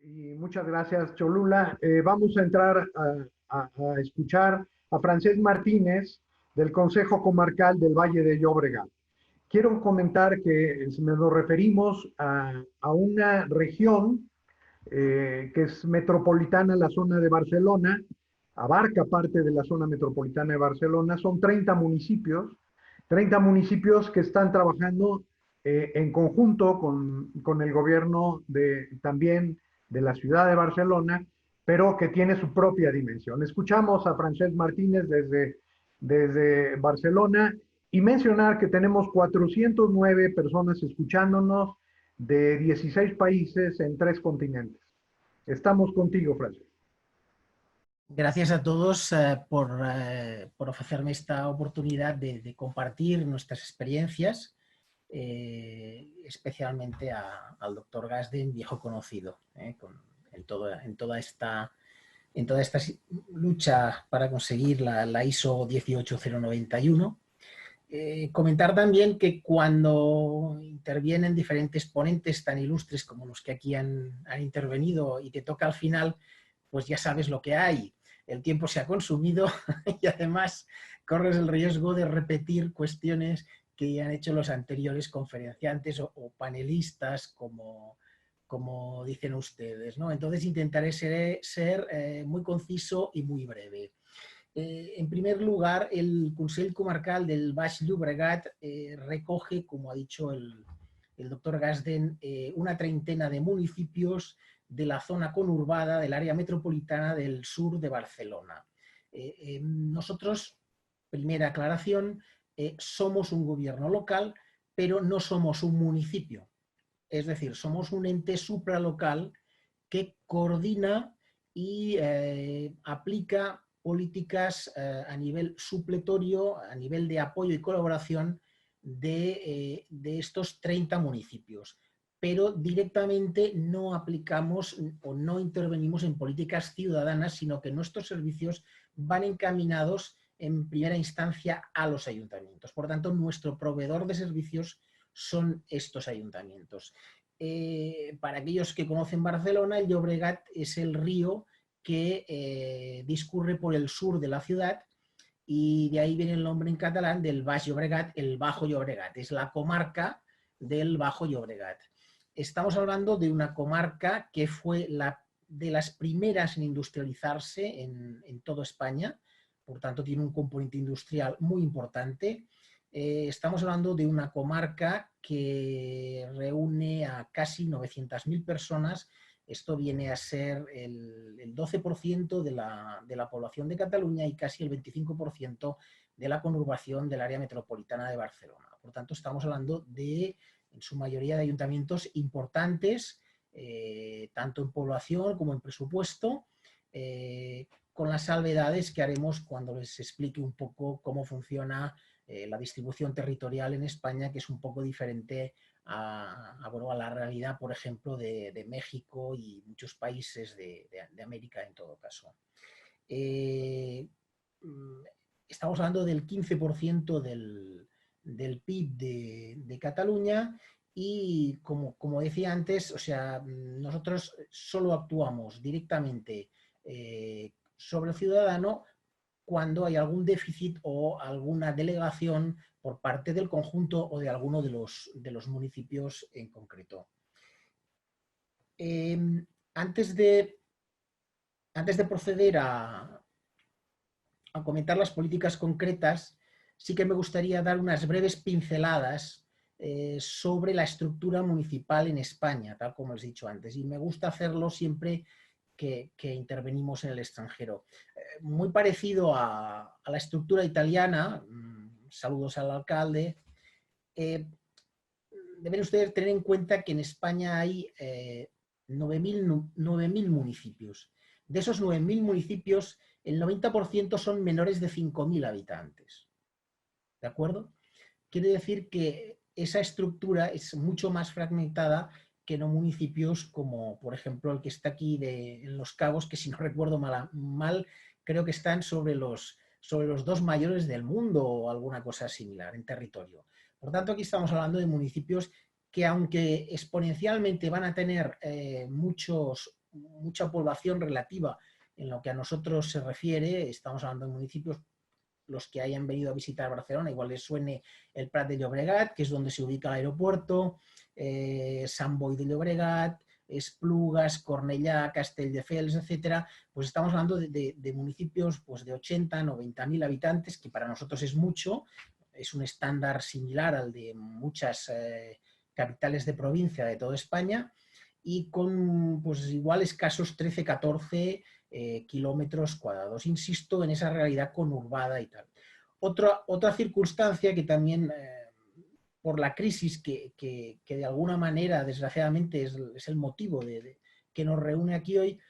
Y muchas gracias, Cholula. Vamos a entrar a escuchar a Francesc Martínez del Consejo Comarcal del Valle de Llobregat. Quiero comentar que nos referimos a una región que es metropolitana, la zona de Barcelona, abarca parte de la zona metropolitana de Barcelona, son 30 municipios que están trabajando en conjunto con el gobierno también de la ciudad de Barcelona, pero que tiene su propia dimensión. Escuchamos a Francesc Martínez desde Barcelona y mencionar que tenemos 409 personas escuchándonos de 16 países en 3 continentes. Estamos contigo, Francis. Gracias a todos por ofrecerme esta oportunidad de compartir nuestras experiencias, especialmente al doctor Gasden, viejo conocido, en toda esta lucha para conseguir la ISO 18091. Comentar también que cuando intervienen diferentes ponentes tan ilustres como los que aquí han intervenido y te toca al final, pues ya sabes lo que hay. El tiempo se ha consumido y además corres el riesgo de repetir cuestiones que ya han hecho los anteriores conferenciantes o panelistas, como dicen ustedes, ¿no? Entonces intentaré ser muy conciso y muy breve. En primer lugar, el Consell Comarcal del Baix Llobregat recoge, como ha dicho el doctor Gasden, una treintena de municipios de la zona conurbada del área metropolitana del sur de Barcelona. Nosotros, primera aclaración, somos un gobierno local, pero no somos un municipio. Es decir, somos un ente supralocal que coordina y aplica políticas a nivel supletorio, a nivel de apoyo y colaboración de estos 30 municipios. Pero directamente no aplicamos o no intervenimos en políticas ciudadanas, sino que nuestros servicios van encaminados en primera instancia a los ayuntamientos. Por tanto, nuestro proveedor de servicios son estos ayuntamientos. Para aquellos que conocen Barcelona, el Llobregat es el río que discurre por el sur de la ciudad y de ahí viene el nombre en catalán del Baix Llobregat, el Bajo Llobregat. Es la comarca del Bajo Llobregat. Estamos hablando de una comarca que fue de las primeras en industrializarse en toda España, por tanto tiene un componente industrial muy importante. Estamos hablando de una comarca que reúne a casi 900.000 personas. Esto viene a ser el 12% de la población de Cataluña y casi el 25% de la conurbación del área metropolitana de Barcelona. Por tanto, estamos hablando de, en su mayoría, de ayuntamientos importantes, tanto en población como en presupuesto, con las salvedades que haremos cuando les explique un poco cómo funciona la distribución territorial en España, que es un poco diferente a la realidad, por ejemplo, de México y muchos países de América en todo caso. Estamos hablando del 15% del PIB de Cataluña y, como decía antes, o sea, nosotros solo actuamos directamente sobre el ciudadano cuando hay algún déficit o alguna delegación por parte del conjunto o de alguno de los municipios en concreto. Antes de proceder a comentar las políticas concretas, sí que me gustaría dar unas breves pinceladas sobre la estructura municipal en España, tal como les he dicho antes, y me gusta hacerlo siempre que intervenimos en el extranjero. Muy parecido a la estructura italiana, saludos al alcalde, deben ustedes tener en cuenta que en España hay 9.000 municipios. De esos 9.000 municipios, el 90% son menores de 5.000 habitantes. ¿De acuerdo? Quiere decir que esa estructura es mucho más fragmentada que en municipios como, por ejemplo, el que está aquí en Los Cabos, que si no recuerdo mal creo que están sobre los 2 mayores del mundo o alguna cosa similar en territorio. Por tanto, aquí estamos hablando de municipios que, aunque exponencialmente van a tener muchos mucha población relativa en lo que a nosotros se refiere. Estamos hablando de municipios, los que hayan venido a visitar Barcelona, igual les suene el Prat de Llobregat, que es donde se ubica el aeropuerto, Sant Boi de Llobregat, Esplugas, Cornellà, Castelldefels, etcétera. Pues estamos hablando de municipios pues, de 80, 90.000 habitantes, que para nosotros es mucho, es un estándar similar al de muchas capitales de provincia de toda España, y con pues, igual escasos 13, 14 kilómetros cuadrados. Insisto en esa realidad conurbada y tal. Otra circunstancia que también, por la crisis que de alguna manera, desgraciadamente, es el motivo que nos reúne aquí hoy,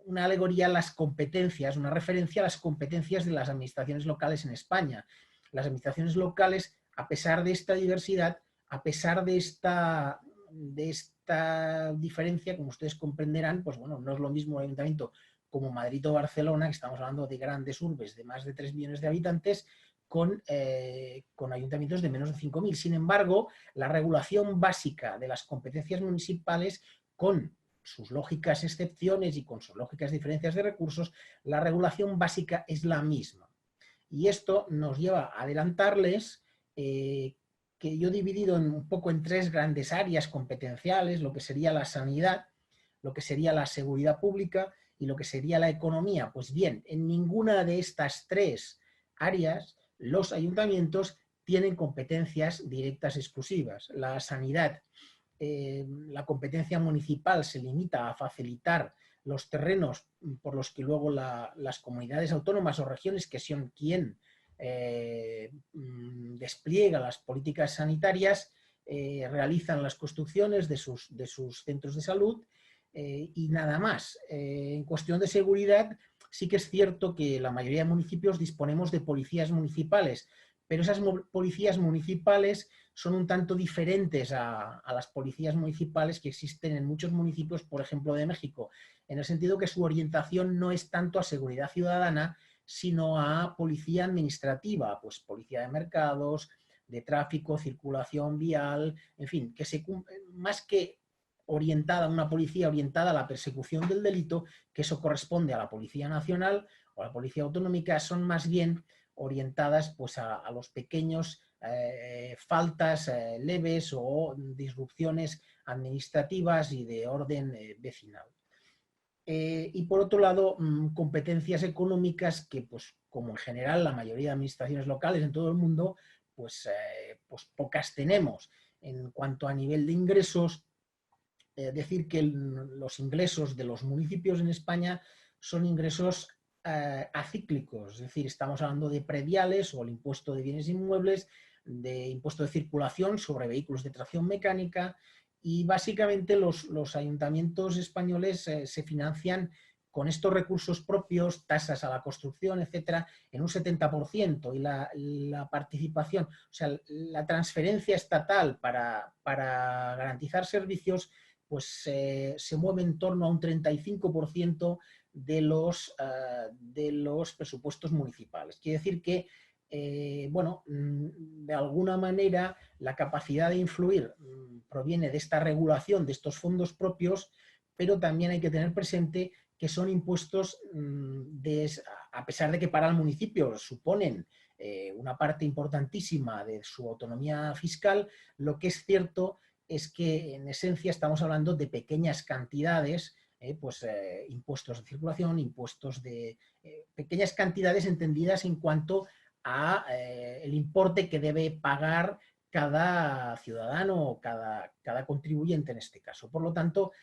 una alegoría a las competencias, una referencia a las competencias de las administraciones locales en España. Las administraciones locales, a pesar de esta diversidad, a pesar de esta diferencia, como ustedes comprenderán, pues bueno, no es lo mismo un ayuntamiento como Madrid o Barcelona, que estamos hablando de grandes urbes de más de 3 millones de habitantes, con ayuntamientos de menos de 5.000. Sin embargo, la regulación básica de las competencias municipales, con sus lógicas excepciones y con sus lógicas diferencias de recursos, la regulación básica es la misma. Y esto nos lleva a adelantarles que yo he dividido un poco en 3 grandes áreas competenciales, lo que sería la sanidad, lo que sería la seguridad pública y lo que sería la economía. Pues bien, en ninguna de estas 3 áreas los ayuntamientos tienen competencias directas exclusivas. La sanidad, la competencia municipal se limita a facilitar los terrenos por los que luego las comunidades autónomas o regiones, que son quien despliega las políticas sanitarias, realizan las construcciones de sus centros de salud y nada más. En cuestión de seguridad, sí que es cierto que la mayoría de municipios disponemos de policías municipales, pero esas policías municipales son un tanto diferentes a las policías municipales que existen en muchos municipios, por ejemplo, de México, en el sentido que su orientación no es tanto a seguridad ciudadana, sino a policía administrativa, pues policía de mercados, de tráfico, circulación vial, en fin, que más que orientada, una policía orientada a la persecución del delito, que eso corresponde a la Policía Nacional o a la Policía Autonómica, son más bien orientadas pues, a los pequeños faltas leves o disrupciones administrativas y de orden vecinal. Y por otro lado, competencias económicas que, pues, como en general la mayoría de administraciones locales en todo el mundo, pues pocas tenemos. En cuanto a nivel de ingresos, decir que los ingresos de los municipios en España son ingresos acíclicos, es decir, estamos hablando de prediales o el impuesto de bienes inmuebles, de impuesto de circulación sobre vehículos de tracción mecánica, y básicamente los ayuntamientos españoles se financian con estos recursos propios, tasas a la construcción, etcétera, en un 70%, y la participación, o sea, la transferencia estatal para garantizar servicios, pues se mueve en torno a un 35% de los presupuestos municipales. Quiere decir que, bueno, de alguna manera la capacidad de influir proviene de esta regulación, de estos fondos propios, pero también hay que tener presente que son impuestos, a pesar de que para el municipio suponen una parte importantísima de su autonomía fiscal, lo que es cierto es que en esencia estamos hablando de pequeñas cantidades, impuestos de circulación, impuestos de pequeñas cantidades entendidas en cuanto a el importe que debe pagar cada ciudadano o cada contribuyente en este caso. Por lo tanto,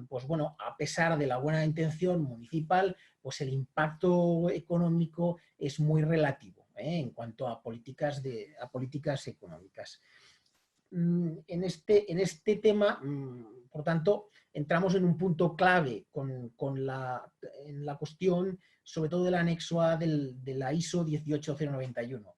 pues bueno, a pesar de la buena intención municipal, pues el impacto económico es muy relativo en cuanto a políticas económicas. En este tema, por tanto, entramos en un punto clave en la cuestión, sobre todo del anexo A de la ISO 18091.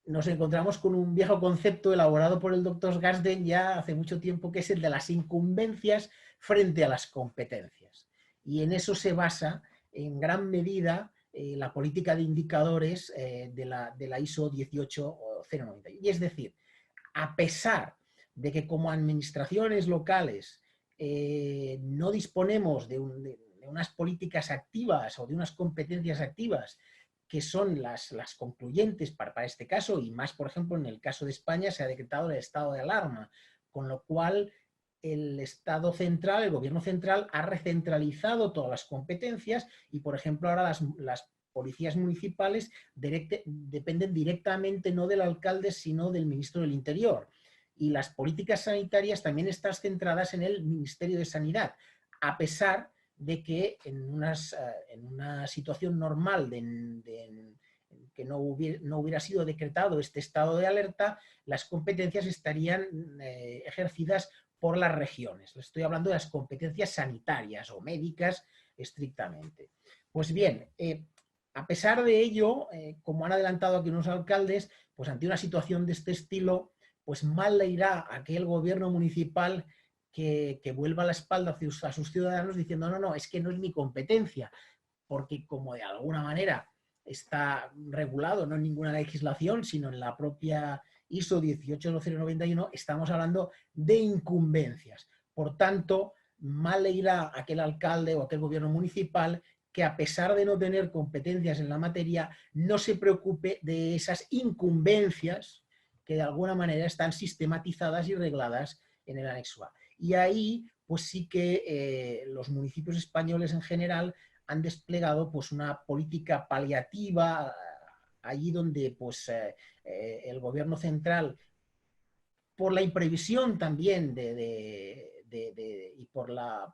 Nos encontramos con un viejo concepto elaborado por el doctor Garsden ya hace mucho tiempo, que es el de las incumbencias frente a las competencias. Y en eso se basa en gran medida la política de indicadores de la ISO 18091. Y es decir, a pesar de que como administraciones locales no disponemos de unas políticas activas o de unas competencias activas que son las concluyentes para este caso, y más, por ejemplo, en el caso de España se ha decretado el estado de alarma, con lo cual el Estado central, el gobierno central, ha recentralizado todas las competencias y, por ejemplo, ahora las policías municipales dependen directamente no del alcalde, sino del ministro del Interior. Y las políticas sanitarias también están centradas en el Ministerio de Sanidad, a pesar de que en una situación normal que no hubiera sido decretado este estado de alerta, las competencias estarían ejercidas por las regiones. Estoy hablando de las competencias sanitarias o médicas estrictamente. Pues bien, a pesar de ello, como han adelantado aquí unos alcaldes, pues ante una situación de este estilo, pues mal le irá a aquel gobierno municipal que vuelva la espalda a sus ciudadanos diciendo no, es que no es mi competencia, porque como de alguna manera está regulado no en ninguna legislación, sino en la propia ISO 18091, estamos hablando de incumbencias. Por tanto, mal le irá a aquel alcalde o aquel gobierno municipal que, a pesar de no tener competencias en la materia, no se preocupe de esas incumbencias que de alguna manera están sistematizadas y regladas en el anexo A. Y ahí, pues sí que los municipios españoles en general han desplegado pues una política paliativa allí donde pues el gobierno central, por la imprevisión también y por la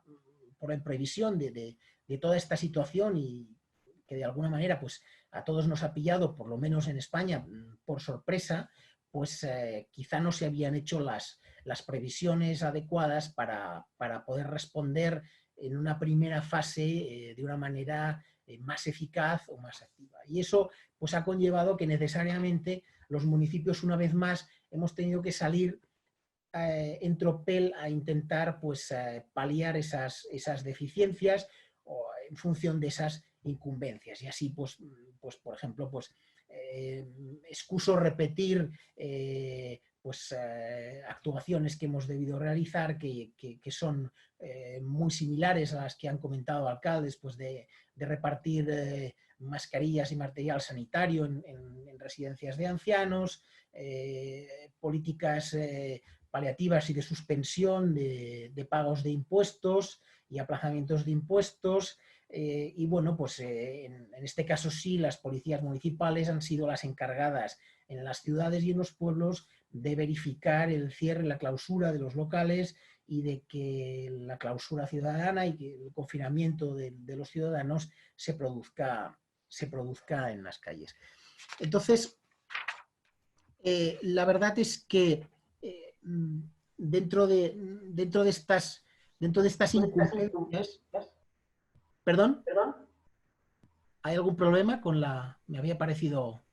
imprevisión de toda esta situación, y que de alguna manera pues a todos nos ha pillado, por lo menos en España, por sorpresa, pues quizá no se habían hecho las previsiones adecuadas para poder responder en una primera fase de una manera más eficaz o más activa. Y eso pues ha conllevado que necesariamente los municipios, una vez más, hemos tenido que salir en tropel a intentar pues paliar esas deficiencias o en función de esas incumbencias. Y así pues por ejemplo, pues excuso repetir actuaciones que hemos debido realizar que son muy similares a las que han comentado alcaldes, pues de repartir mascarillas y material sanitario en residencias de ancianos, políticas paliativas y de suspensión de pagos de impuestos y aplazamientos de impuestos. Y bueno, pues en este caso sí, las policías municipales han sido las encargadas en las ciudades y en los pueblos de verificar el cierre, la clausura de los locales y de que la clausura ciudadana y que el confinamiento de los ciudadanos se produzca en las calles. Entonces, la verdad es que dentro de estas incumbencias... ¿Perdón? ¿Hay algún problema con la...? Me había parecido...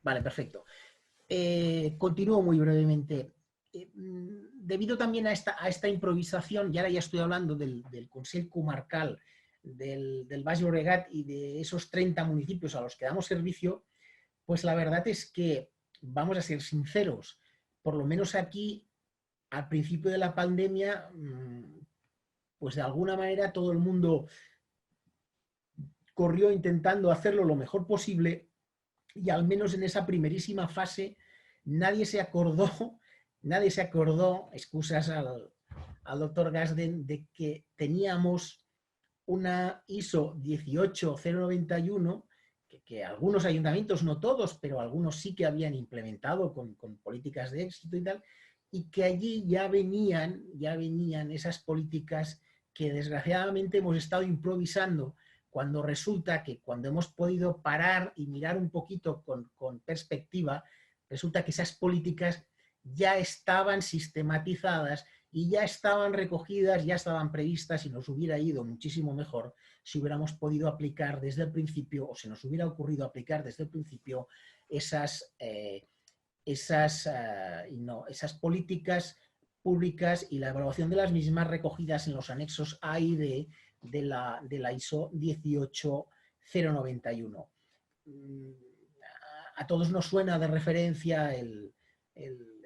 Vale, perfecto. Continúo muy brevemente. Debido también a esta improvisación, y ahora ya estoy hablando del Consell Comarcal del Baix Llobregat y de esos 30 municipios a los que damos servicio, pues la verdad es que, vamos a ser sinceros, por lo menos aquí, al principio de la pandemia, pues de alguna manera todo el mundo corrió intentando hacerlo lo mejor posible, y al menos en esa primerísima fase nadie se acordó, excusas al doctor Gasden, de que teníamos una ISO 18091 que algunos ayuntamientos, no todos, pero algunos sí que habían implementado con políticas de éxito y tal, y que allí ya venían esas políticas que desgraciadamente hemos estado improvisando, cuando resulta que cuando hemos podido parar y mirar un poquito con perspectiva, resulta que esas políticas ya estaban sistematizadas y ya estaban recogidas, ya estaban previstas, y nos hubiera ido muchísimo mejor si hubiéramos podido aplicar desde el principio, o se nos hubiera ocurrido aplicar desde el principio esas políticas públicas y la evaluación de las mismas recogidas en los anexos A y D de la ISO 18091. A todos nos suena de referencia el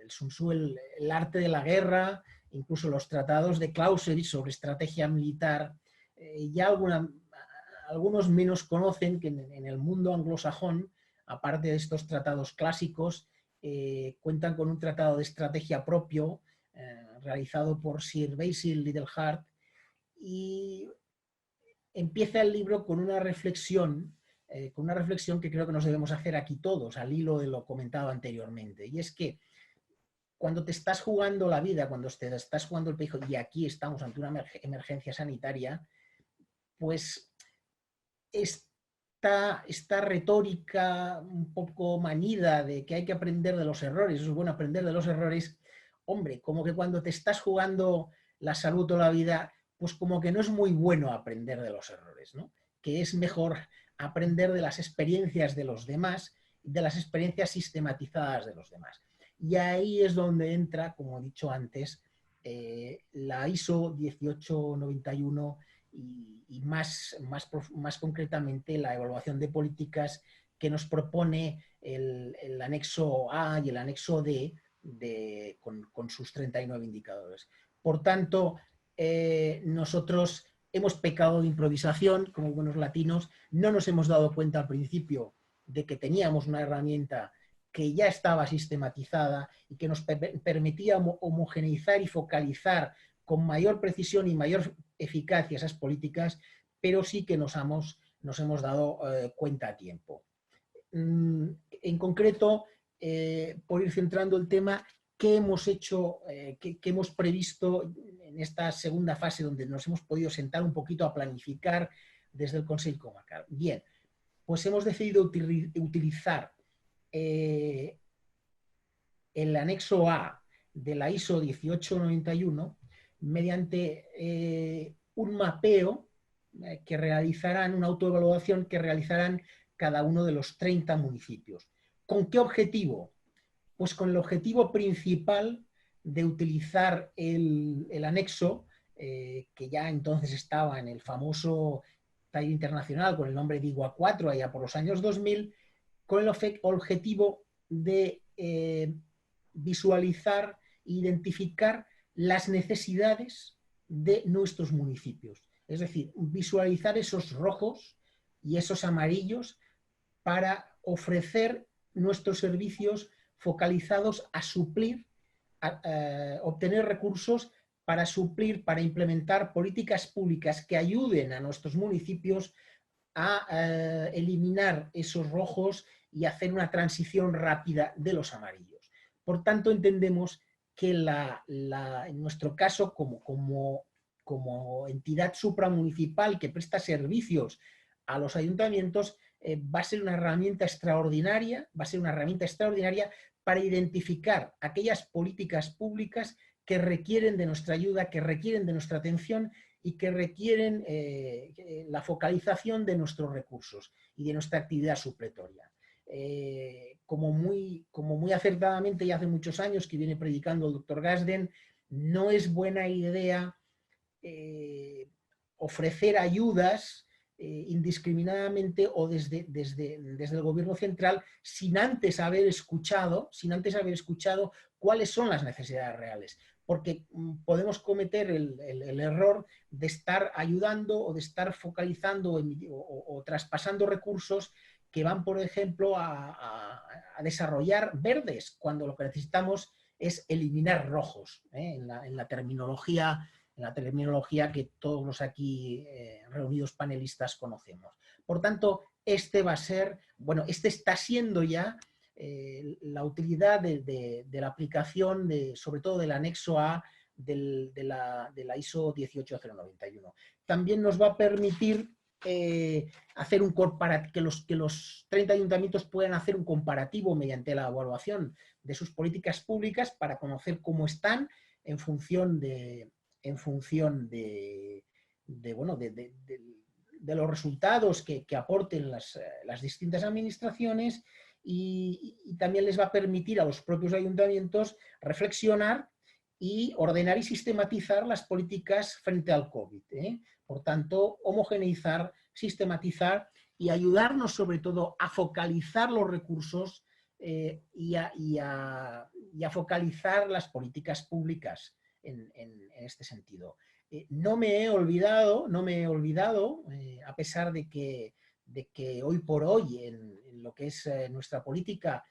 Sun Tzu, el arte de la guerra, incluso los tratados de Clausewitz sobre estrategia militar. Ya algunos menos conocen que en el mundo anglosajón, aparte de estos tratados clásicos, cuentan con un tratado de estrategia propio realizado por Sir Basil Littleheart, y empieza el libro con una reflexión que creo que nos debemos hacer aquí todos, al hilo de lo comentado anteriormente, y es que cuando te estás jugando la vida, cuando te estás jugando el pellejo, y aquí estamos ante una emergencia sanitaria, pues esta retórica un poco manida de que hay que aprender de los errores, es bueno aprender de los errores, hombre, como que cuando te estás jugando la salud o la vida, pues como que no es muy bueno aprender de los errores, ¿no? Que es mejor aprender de las experiencias de los demás, de las experiencias sistematizadas de los demás. Y ahí es donde entra, como he dicho antes, la ISO 18091 y más concretamente la evaluación de políticas que nos propone el anexo A y el anexo D con sus 39 indicadores. Por tanto, nosotros hemos pecado de improvisación como buenos latinos, no nos hemos dado cuenta al principio de que teníamos una herramienta que ya estaba sistematizada y que nos permitía homogeneizar y focalizar con mayor precisión y mayor eficacia esas políticas, pero sí que nos hemos dado cuenta a tiempo. En concreto, por ir centrando el tema, ¿qué hemos hecho, qué hemos previsto en esta segunda fase donde nos hemos podido sentar un poquito a planificar desde el Consejo Comarcal? Bien, pues hemos decidido utilizar el anexo A de la ISO 18091 mediante un mapeo que realizarán, una autoevaluación que realizarán cada uno de los 30 municipios. ¿Con qué objetivo? Pues con el objetivo principal de utilizar el anexo, que ya entonces estaba en el famoso tallo internacional con el nombre de IGUA 4, allá por los años 2000, con el objetivo de visualizar e identificar las necesidades de nuestros municipios. Es decir, visualizar esos rojos y esos amarillos para ofrecer nuestros servicios focalizados a suplir, a obtener recursos para suplir, para implementar políticas públicas que ayuden a nuestros municipios a eliminar esos rojos y hacer una transición rápida de los amarillos. Por tanto, entendemos que en nuestro caso, como entidad supramunicipal que presta servicios a los ayuntamientos, va a ser una herramienta extraordinaria, para identificar aquellas políticas públicas que requieren de nuestra ayuda, que requieren de nuestra atención y que requieren la focalización de nuestros recursos y de nuestra actividad supletoria. Como muy acertadamente y hace muchos años que viene predicando el doctor Gassden, no es buena idea ofrecer ayudas indiscriminadamente o desde el gobierno central sin antes haber escuchado cuáles son las necesidades reales. Porque podemos cometer el error de estar ayudando o de estar focalizando o traspasando recursos que van, por ejemplo, a desarrollar verdes, cuando lo que necesitamos es eliminar rojos, en la terminología que todos los aquí reunidos panelistas conocemos. Por tanto, este está siendo ya la utilidad de la aplicación, sobre todo del anexo A de la ISO 18091. También nos va a permitir hacer que los 30 ayuntamientos puedan hacer un comparativo mediante la evaluación de sus políticas públicas para conocer cómo están en función de los resultados que aporten las distintas administraciones, y también les va a permitir a los propios ayuntamientos reflexionar y ordenar y sistematizar las políticas frente al COVID. Por tanto, homogeneizar, sistematizar y ayudarnos sobre todo a focalizar los recursos y a y a focalizar las políticas públicas en este sentido. No me he olvidado, a pesar de que hoy por hoy en lo que es nuestra política,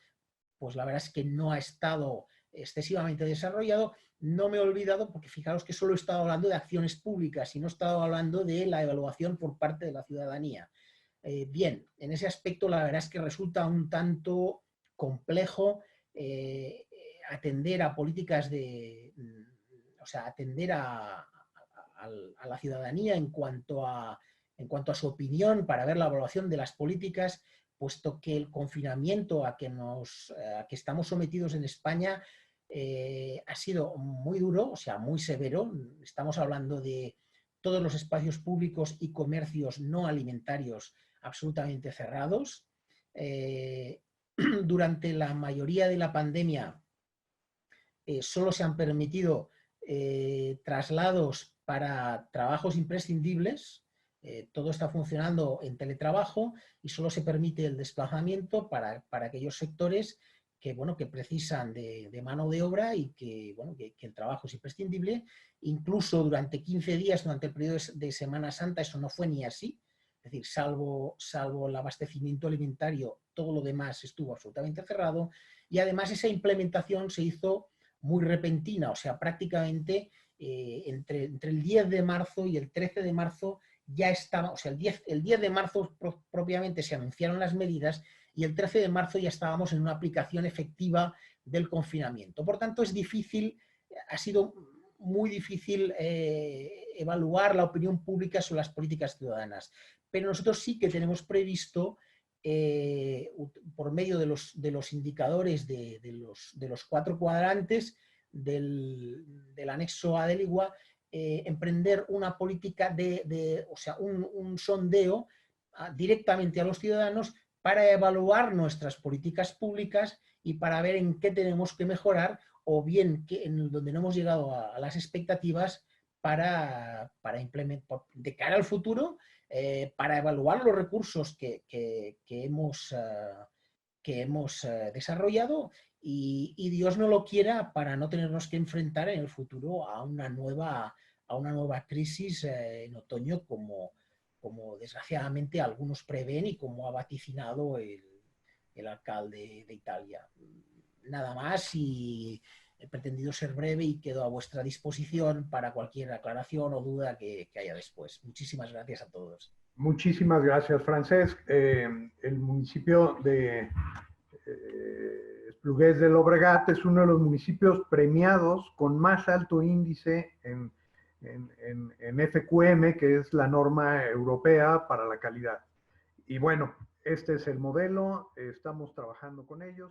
pues la verdad es que no ha estado excesivamente desarrollado. No me he olvidado porque fijaros que solo he estado hablando de acciones públicas y no he estado hablando de la evaluación por parte de la ciudadanía. Bien, en ese aspecto la verdad es que resulta un tanto complejo atender a políticas o sea, atender a la ciudadanía en cuanto a su opinión para ver la evaluación de las políticas, puesto que el confinamiento a que estamos sometidos en España ha sido muy duro, o sea, muy severo. Estamos hablando de todos los espacios públicos y comercios no alimentarios absolutamente cerrados. Durante la mayoría de la pandemia solo se han permitido traslados para trabajos imprescindibles. Todo está funcionando en teletrabajo y solo se permite el desplazamiento para aquellos sectores que, bueno, que precisan de mano de obra y que, bueno, que el trabajo es imprescindible. Incluso durante 15 días, durante el periodo de Semana Santa, eso no fue ni así. Es decir, salvo el abastecimiento alimentario, todo lo demás estuvo absolutamente cerrado. Y además esa implementación se hizo muy repentina, o sea, prácticamente entre el 10 de marzo y el 13 de marzo ya estaba, o sea, el 10 de marzo propiamente se anunciaron las medidas y el 13 de marzo ya estábamos en una aplicación efectiva del confinamiento. Por tanto, es difícil, ha sido muy difícil evaluar la opinión pública sobre las políticas ciudadanas, pero nosotros sí que tenemos previsto por medio de los indicadores de los 4 cuadrantes del anexo A del IGUA, emprender una política o sea, un sondeo directamente a los ciudadanos para evaluar nuestras políticas públicas y para ver en qué tenemos que mejorar o bien en donde no hemos llegado a las expectativas para implementar de cara al futuro, para evaluar los recursos que hemos desarrollado y Dios no lo quiera para no tenernos que enfrentar en el futuro a una nueva crisis en otoño como desgraciadamente algunos prevén y como ha vaticinado el alcalde de Italia. Nada más y he pretendido ser breve y quedo a vuestra disposición para cualquier aclaración o duda que haya después. Muchísimas gracias a todos. Muchísimas gracias, Francesc. El municipio de Esplugués de Llobregat es uno de los municipios premiados con más alto índice en FQM, que es la norma europea para la calidad. Y bueno, este es el modelo, estamos trabajando con ellos.